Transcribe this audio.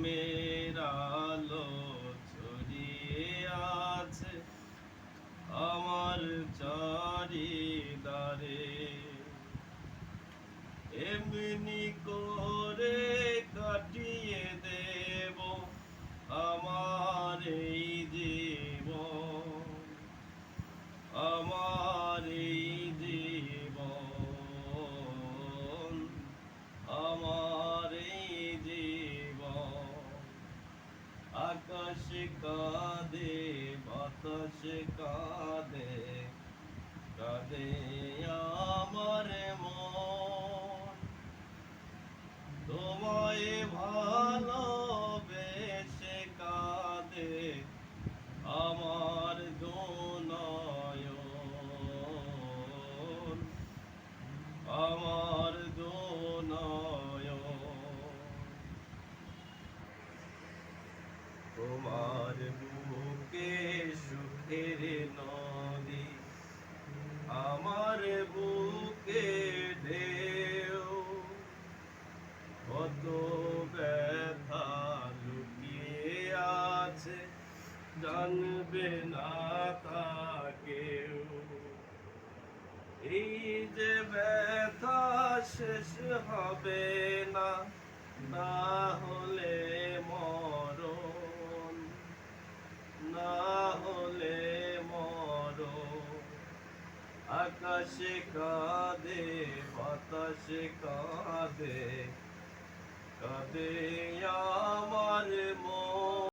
প্রেমের আলো ছড়িয়ে আছে আমার চারিদারে। এমনি করে কাটিয়ে দেব আমার এই জীবন, আমার এই জীবন, আমার এই জীবন। আকাশ কাঁদে, বাতাস কাঁদে, কাঁদে আমার মন। তোমায় ভালোবেসে কাঁদে আমার দুনয়ন, আমার দুনয়ন। তোমার বুকে সুখের নদী, আমার বুকে ঢেউ। কত ব্যথা লুকিয়ে আছে জানবে না তা কেউ। এই যে ব্যথা শেষ হবে না, না হলে মরণ, না হলে মরণ। আকাশে কাঁদে, বাতাসে কাঁদে, কাঁদে আমার মন।